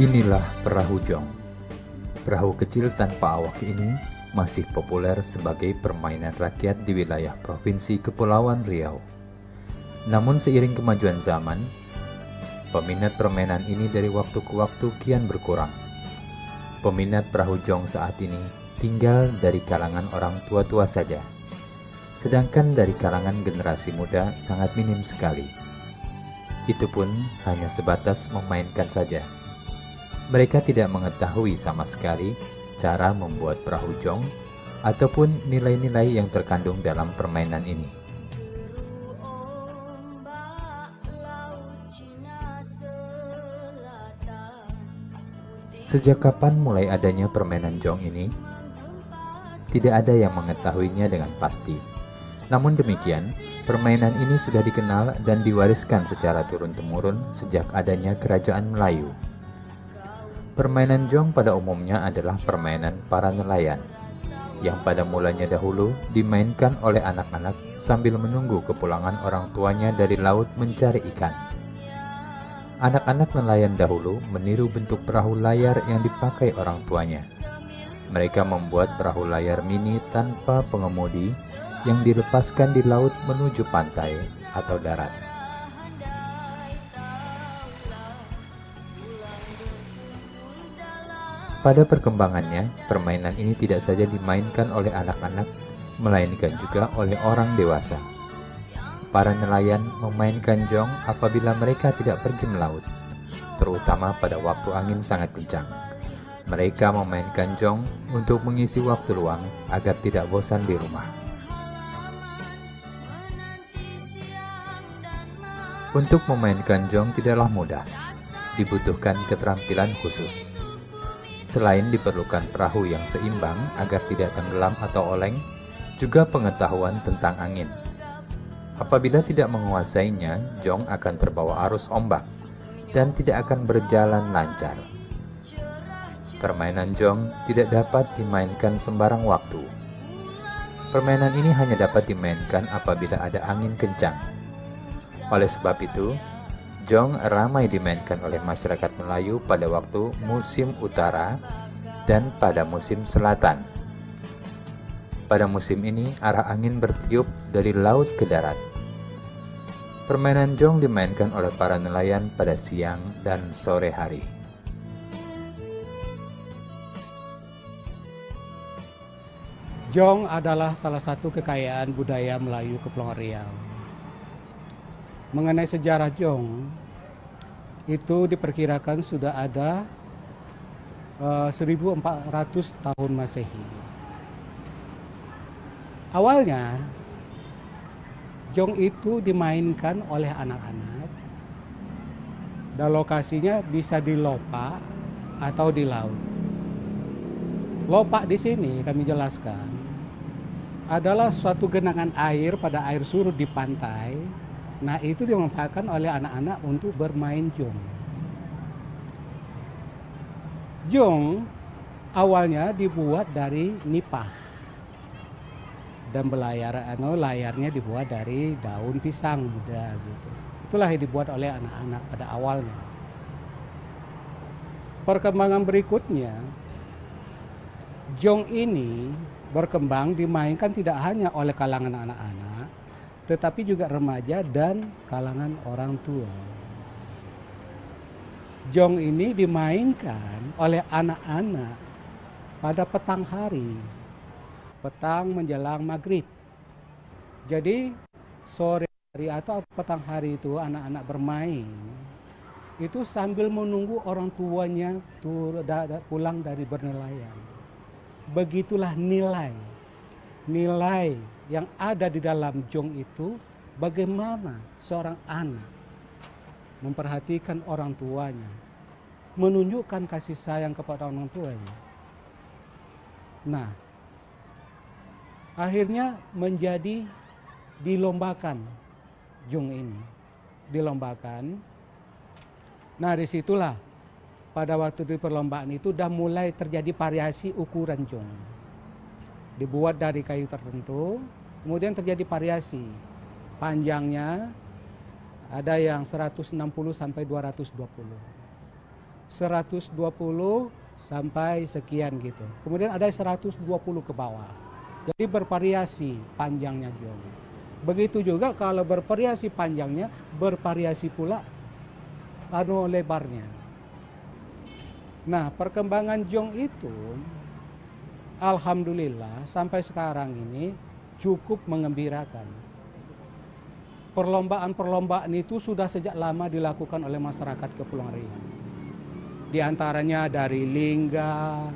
Inilah perahu jong. Perahu kecil tanpa awak ini masih populer sebagai permainan rakyat di wilayah Provinsi Kepulauan Riau. Namun seiring kemajuan zaman, peminat permainan ini dari waktu ke waktu kian berkurang. Peminat perahu jong saat ini tinggal dari kalangan orang tua-tua saja, sedangkan dari kalangan generasi muda sangat minim sekali. Itu pun hanya sebatas memainkan saja. Mereka tidak mengetahui sama sekali cara membuat perahu jong ataupun nilai-nilai yang terkandung dalam permainan ini. Sejak kapan mulai adanya permainan jong ini? Tidak ada yang mengetahuinya dengan pasti. Namun demikian, permainan ini sudah dikenal dan diwariskan secara turun-temurun sejak adanya Kerajaan Melayu. Permainan jong pada umumnya adalah permainan para nelayan, yang pada mulanya dahulu dimainkan oleh anak-anak sambil menunggu kepulangan orang tuanya dari laut mencari ikan. Anak-anak nelayan dahulu meniru bentuk perahu layar yang dipakai orang tuanya. Mereka membuat perahu layar mini tanpa pengemudi yang dilepaskan di laut menuju pantai atau darat. Pada perkembangannya, permainan ini tidak saja dimainkan oleh anak-anak, melainkan juga oleh orang dewasa. Para nelayan memainkan jong apabila mereka tidak pergi melaut, terutama pada waktu angin sangat kencang. Mereka memainkan jong untuk mengisi waktu luang agar tidak bosan di rumah. Untuk memainkan jong tidaklah mudah, dibutuhkan keterampilan khusus. Selain diperlukan perahu yang seimbang agar tidak tenggelam atau oleng, juga pengetahuan tentang angin. Apabila tidak menguasainya, jong akan terbawa arus ombak dan tidak akan berjalan lancar. Permainan jong tidak dapat dimainkan sembarang waktu. Permainan ini hanya dapat dimainkan apabila ada angin kencang. Oleh sebab itu, jong ramai dimainkan oleh masyarakat Melayu pada waktu musim utara dan pada musim selatan. Pada musim ini, arah angin bertiup dari laut ke darat. Permainan jong dimainkan oleh para nelayan pada siang dan sore hari. Jong adalah salah satu kekayaan budaya Melayu Kepulauan Riau. Mengenai sejarah Jong, itu diperkirakan sudah ada 1400 tahun Masehi. Awalnya, Jong itu dimainkan oleh anak-anak dan lokasinya bisa di lopak atau di laut. Lopak di sini kami jelaskan adalah suatu genangan air pada air surut di pantai. Nah, itu dimanfaatkan oleh anak-anak untuk bermain jong. Jong awalnya dibuat dari nipah dan layarnya dibuat dari daun pisang muda gitu. Itulah yang dibuat oleh anak-anak pada awalnya. Perkembangan berikutnya, jong ini berkembang dimainkan tidak hanya oleh kalangan anak-anak, tetapi juga remaja dan kalangan orang tua. Jong ini dimainkan oleh anak-anak pada petang hari, petang menjelang maghrib. Jadi sore hari atau petang hari itu anak-anak bermain itu sambil menunggu orang tuanya pulang dari bernelayan. Begitulah nilai yang ada di dalam jong itu, bagaimana seorang anak memperhatikan orang tuanya, menunjukkan kasih sayang kepada orang tuanya. Nah, akhirnya menjadi dilombakan jong ini. Dilombakan. Nah, disitulah pada waktu di perlombaan itu sudah mulai terjadi variasi ukuran jong. Dibuat dari kayu tertentu, kemudian terjadi variasi. Panjangnya ada yang 160 sampai 220. 120 sampai sekian gitu. Kemudian ada 120 ke bawah. Jadi bervariasi panjangnya jong. Begitu juga kalau bervariasi panjangnya, bervariasi pula lebarnya. Nah, perkembangan jong itu alhamdulillah sampai sekarang ini cukup mengembirakan. Perlombaan-perlombaan itu sudah sejak lama dilakukan oleh masyarakat Kepulauan Riau. Di antaranya dari Lingga,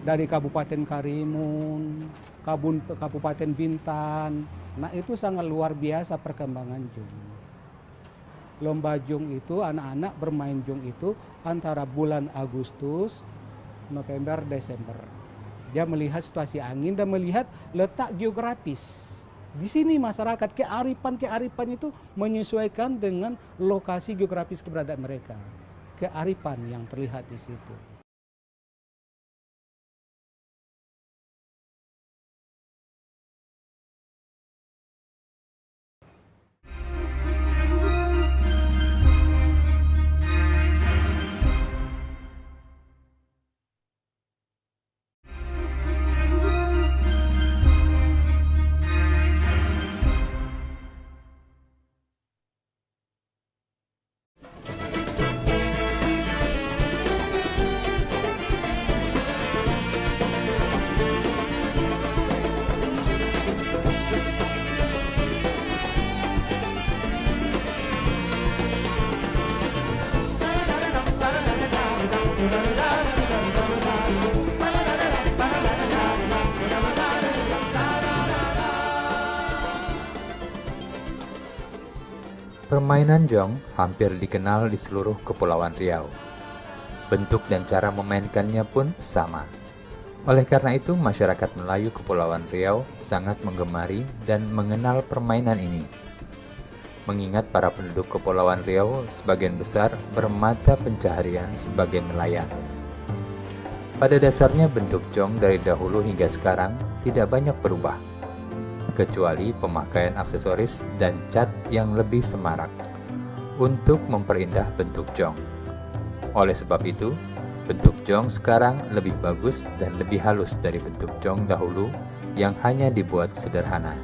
dari Kabupaten Karimun, Kabupaten Bintan. Nah, itu sangat luar biasa perkembangan jong. Lomba jong itu, anak-anak bermain jong itu antara bulan Agustus, November, Desember. Dia melihat situasi angin dan melihat letak geografis. Di sini masyarakat kearifan itu menyesuaikan dengan lokasi geografis keberadaan mereka. Kearifan yang terlihat di situ. Permainan jong hampir dikenal di seluruh Kepulauan Riau. Bentuk dan cara memainkannya pun sama. Oleh karena itu, masyarakat Melayu Kepulauan Riau sangat menggemari dan mengenal permainan ini. Mengingat para penduduk Kepulauan Riau sebagian besar bermata pencaharian sebagai nelayan. Pada dasarnya bentuk jong dari dahulu hingga sekarang tidak banyak berubah, kecuali pemakaian aksesoris dan cat yang lebih semarak untuk memperindah bentuk jong. Oleh sebab itu, bentuk jong sekarang lebih bagus dan lebih halus dari bentuk jong dahulu yang hanya dibuat sederhana.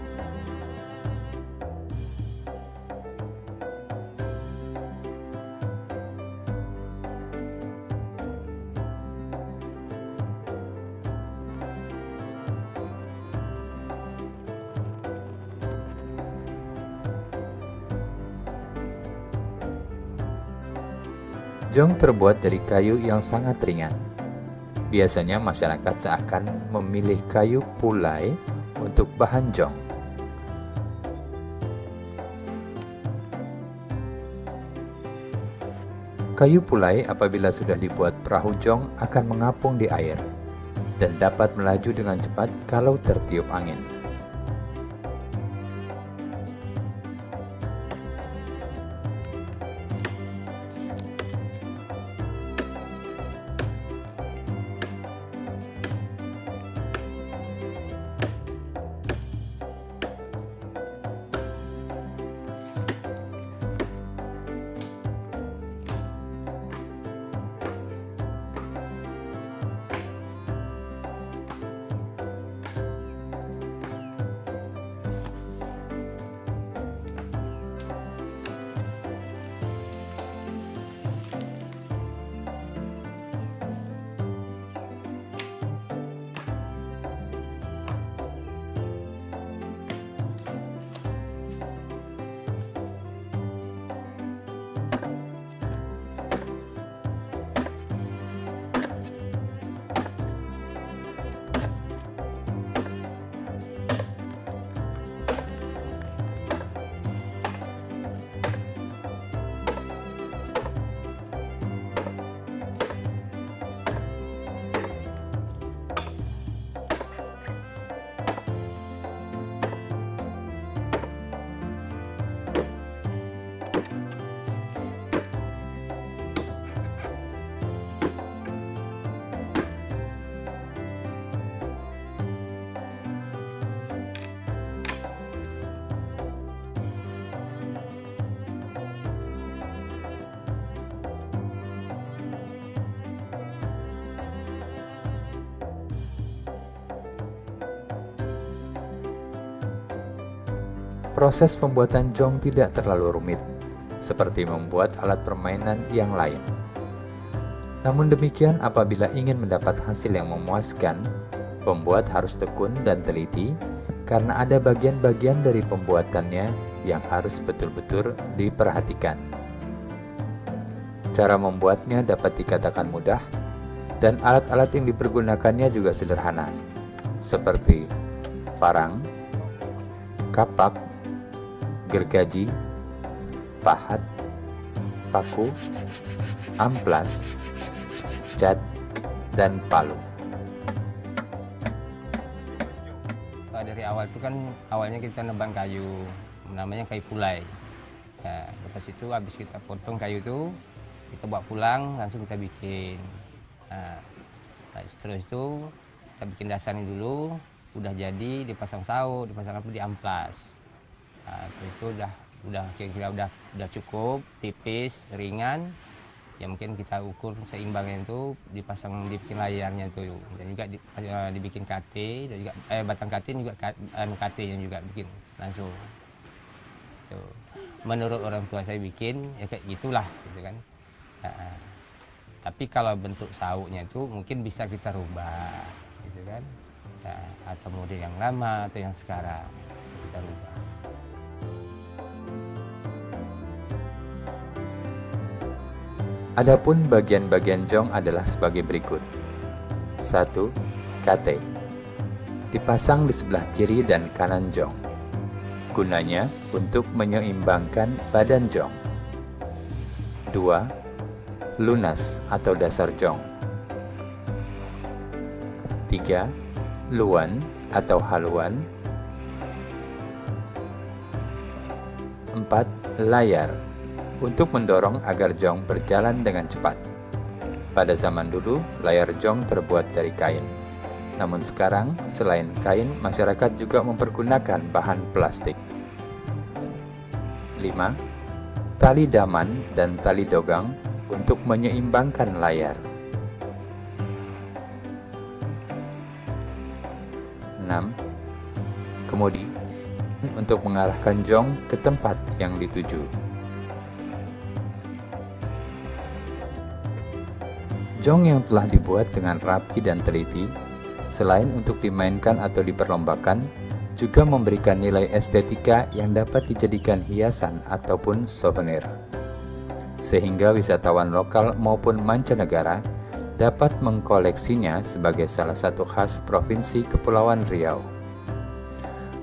Jong terbuat dari kayu yang sangat ringan. Biasanya masyarakat seakan memilih kayu pulai untuk bahan jong. Kayu pulai apabila sudah dibuat perahu jong akan mengapung di air dan dapat melaju dengan cepat kalau tertiup angin. Proses pembuatan jong tidak terlalu rumit, seperti membuat alat permainan yang lain. Namun demikian, apabila ingin mendapat hasil yang memuaskan, pembuat harus tekun dan teliti karena ada bagian-bagian dari pembuatannya yang harus betul-betul diperhatikan. Cara membuatnya dapat dikatakan mudah, dan alat-alat yang dipergunakannya juga sederhana, seperti parang, kapak, gergaji, pahat, paku, amplas, cat, dan palu. Dari awal itu kan awalnya kita nebang kayu, namanya kayu pulai. Ya, lepas itu habis kita potong kayu itu, kita bawa pulang langsung kita bikin. Nah, terus itu kita bikin dasarnya dulu, udah jadi dipasang saut, dipasang apa di amplas. Nah, terus itu udah kira-kira udah cukup, tipis, ringan. Ya mungkin kita ukur seimbangnya itu dibikin layarnya itu, dan juga dibikin KT, dan juga batang KT juga KT yang juga bikin langsung. Tuh. Menurut orang tua saya bikin ya kayak gitulah, gitu kan. Nah, tapi kalau bentuk sauknya itu mungkin bisa kita rubah, gitu kan. Nah, atau model yang lama atau yang sekarang kita rubah. Adapun bagian-bagian jong adalah sebagai berikut. 1. KT. Dipasang di sebelah kiri dan kanan jong. Gunanya untuk menyeimbangkan badan jong. 2. Lunas atau dasar jong. 3. Luan atau haluan. 4. Layar untuk mendorong agar jong berjalan dengan cepat. Pada zaman dulu, layar jong terbuat dari kain. Namun sekarang, selain kain, masyarakat juga mempergunakan bahan plastik. 5. Tali daman dan tali dogang untuk menyeimbangkan layar. 6. Kemudi untuk mengarahkan jong ke tempat yang dituju. Jong yang telah dibuat dengan rapi dan teliti, selain untuk dimainkan atau diperlombakan, juga memberikan nilai estetika yang dapat dijadikan hiasan ataupun souvenir. sehingga wisatawan lokal maupun mancanegara dapat mengkoleksinya sebagai salah satu khas Provinsi Kepulauan Riau.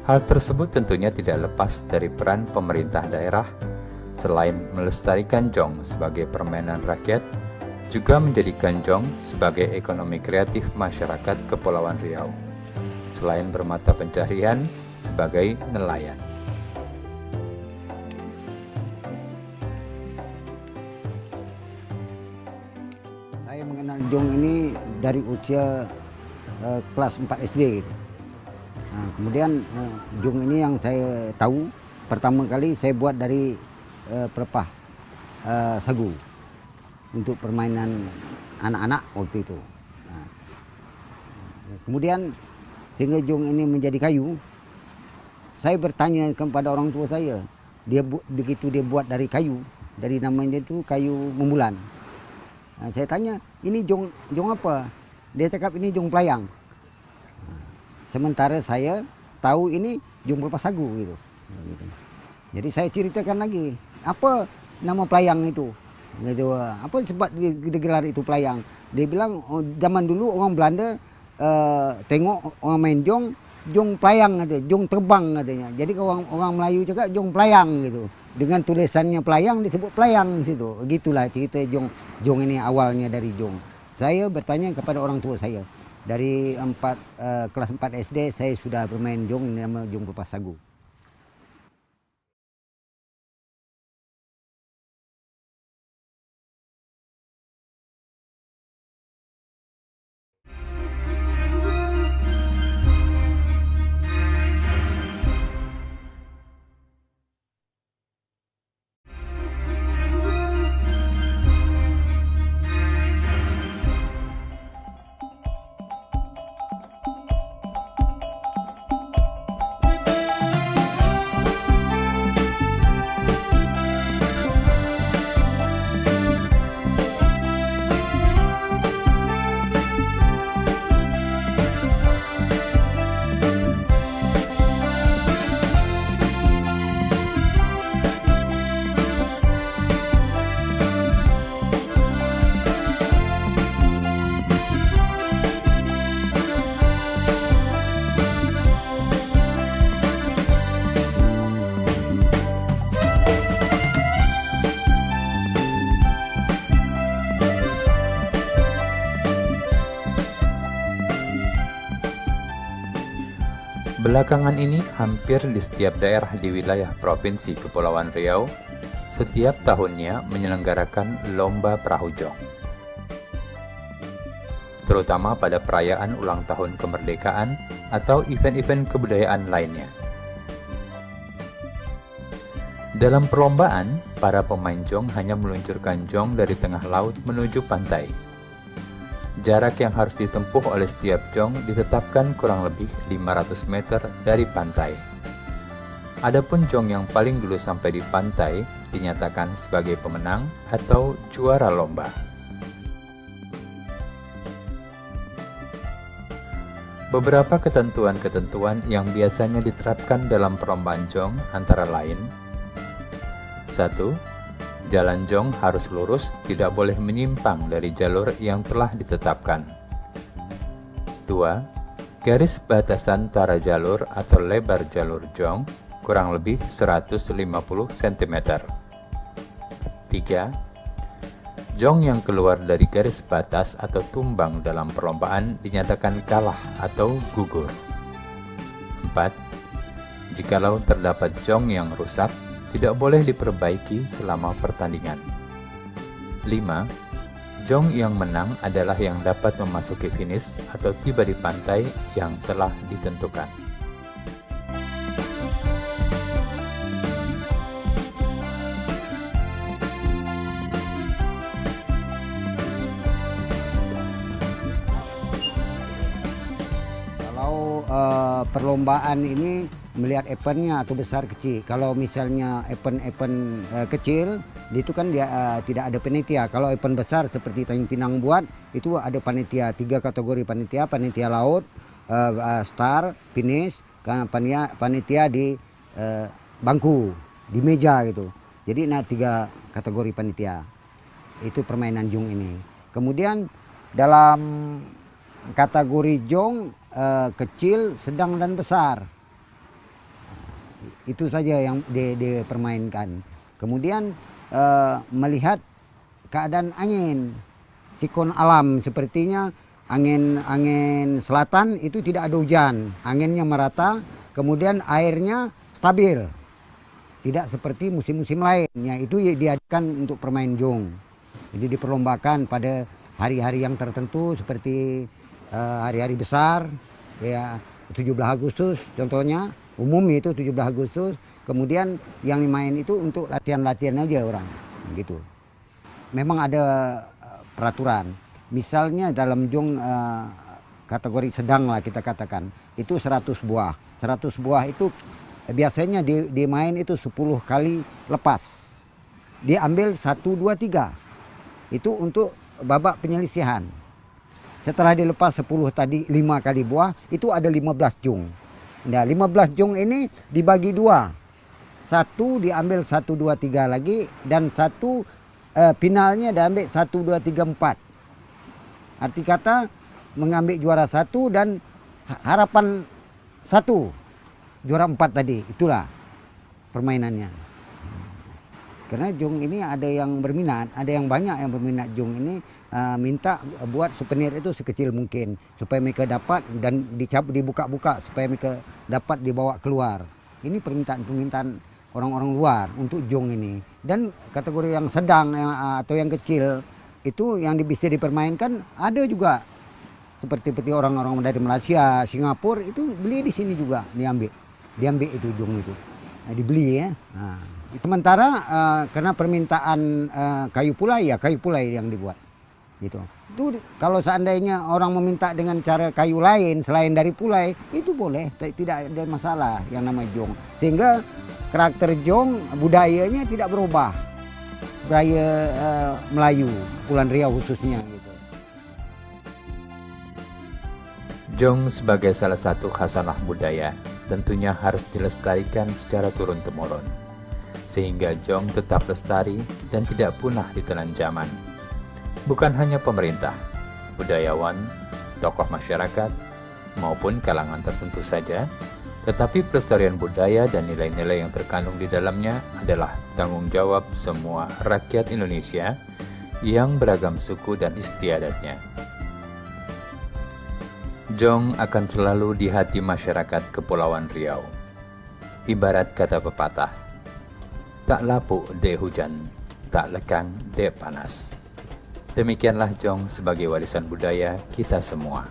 Hal tersebut tentunya tidak lepas dari peran pemerintah daerah, selain melestarikan jong sebagai permainan rakyat, juga menjadikan jong sebagai ekonomi kreatif masyarakat Kepulauan Riau, selain bermata pencaharian sebagai nelayan. Saya mengenal jong ini dari usia kelas 4 SD gitu. Nah, kemudian jong ini yang saya tahu pertama kali saya buat dari pelepah sagu untuk permainan anak-anak waktu itu. Nah, kemudian sehingga jong ini menjadi kayu, saya bertanya kepada orang tua saya, begitu dia buat dari kayu, dari namanya itu kayu membulan. Nah, saya tanya, ini jong apa? Dia cakap ini jong pelayang. Nah, sementara saya tahu ini jong pelepah sagu gitu. Jadi saya ceritakan lagi, apa nama pelayang itu? Gitu, apa sebab digelar itu pelayang? Dia bilang oh, zaman dulu orang Belanda tengok orang main jong pelayang katanya, jong terbang katanya. Jadi orang Melayu cakap jong pelayang gitu. Dengan tulisannya pelayang disebut pelayang situ. Gitulah cerita jong ini awalnya dari jong. Saya bertanya kepada orang tua saya. Dari kelas 4 SD saya sudah bermain jong, nama jong pelepah sagu. Belakangan ini hampir di setiap daerah di wilayah Provinsi Kepulauan Riau setiap tahunnya menyelenggarakan lomba perahu jong, terutama pada perayaan ulang tahun kemerdekaan atau event-event kebudayaan lainnya. Dalam perlombaan, para pemain jong hanya meluncurkan jong dari tengah laut menuju pantai. Jarak yang harus ditempuh oleh setiap jong ditetapkan kurang lebih 500 meter dari pantai. Adapun jong yang paling dulu sampai di pantai dinyatakan sebagai pemenang atau juara lomba. Beberapa ketentuan-ketentuan yang biasanya diterapkan dalam perlombaan jong antara lain: 1. Jalan jong harus lurus, tidak boleh menyimpang dari jalur yang telah ditetapkan. 2. Garis batasan antara jalur atau lebar jalur jong kurang lebih 150 cm. 3. Jong yang keluar dari garis batas atau tumbang dalam perlombaan dinyatakan kalah atau gugur. 4. Jikalau terdapat jong yang rusak, tidak boleh diperbaiki selama pertandingan. 5. Jong yang menang adalah yang dapat memasuki finish atau tiba di pantai yang telah ditentukan. Kalau perlombaan ini melihat eventnya atau besar kecil. Kalau misalnya event-event kecil, itu kan dia tidak ada panitia. Kalau event besar seperti Tanjung Pinang buat, itu ada panitia, 3 kategori panitia: panitia laut, star, finish, panitia di bangku, di meja gitu. Jadi nah 3 kategori panitia. Itu permainan jong ini. Kemudian dalam kategori jong kecil, sedang dan besar. Itu saja yang dipermainkan. Kemudian melihat keadaan angin, siklon alam, sepertinya angin selatan itu tidak ada hujan, anginnya merata, kemudian airnya stabil, tidak seperti musim-musim lainnya. Itu diadakan untuk permain jong. Jadi diperlombakan pada hari-hari yang tertentu seperti hari-hari besar, ya 17 Agustus contohnya, umum itu 17 Agustus. Kemudian yang dimain itu untuk latihan-latihan aja orang, gitu. Memang ada peraturan. Misalnya dalam jong kategori sedang lah kita katakan, itu 100 buah. 100 buah itu biasanya dimain itu 10 kali lepas. Diambil 1, 2, 3. Itu untuk babak penyelisihan. Setelah dilepas 10 tadi 5 kali buah, itu ada 15 jong. Nah 15 jong ini dibagi 2. 1 diambil 1, 2, 3 lagi, dan 1 finalnya diambil 1, 2, 3, 4. Arti kata mengambil juara 1 dan harapan 1 juara 4 tadi. Itulah permainannya. Karena jong ini ada yang berminat, ada yang banyak yang berminat jong ini, minta buat souvenir itu sekecil mungkin supaya mereka dapat dan dibuka-buka supaya mereka dapat dibawa keluar. Ini permintaan orang-orang luar untuk jong ini. Dan kategori yang sedang atau yang kecil itu yang bisa dipermainkan ada juga. Seperti orang-orang dari Malaysia, Singapura itu beli di sini juga, diambil itu jong itu. Nah, dibeli ya. Nah, sementara karena permintaan kayu pulai yang dibuat. Gitu. Itu kalau seandainya orang meminta dengan cara kayu lain selain dari pulai, itu boleh, tidak ada masalah yang namanya jong. Sehingga karakter jong budayanya tidak berubah. Budaya Melayu, Kepulauan Riau khususnya gitu. Jong sebagai salah satu khasanah budaya tentunya harus dilestarikan secara turun-temurun, sehingga jong tetap lestari dan tidak punah ditelan zaman. Bukan hanya pemerintah, budayawan, tokoh masyarakat, maupun kalangan tertentu saja, tetapi pelestarian budaya dan nilai-nilai yang terkandung di dalamnya adalah tanggung jawab semua rakyat Indonesia yang beragam suku dan istiadatnya. Jong akan selalu di hati masyarakat Kepulauan Riau. Ibarat kata pepatah, tak lapuk de hujan, tak lekang de panas. Demikianlah jong sebagai warisan budaya kita semua.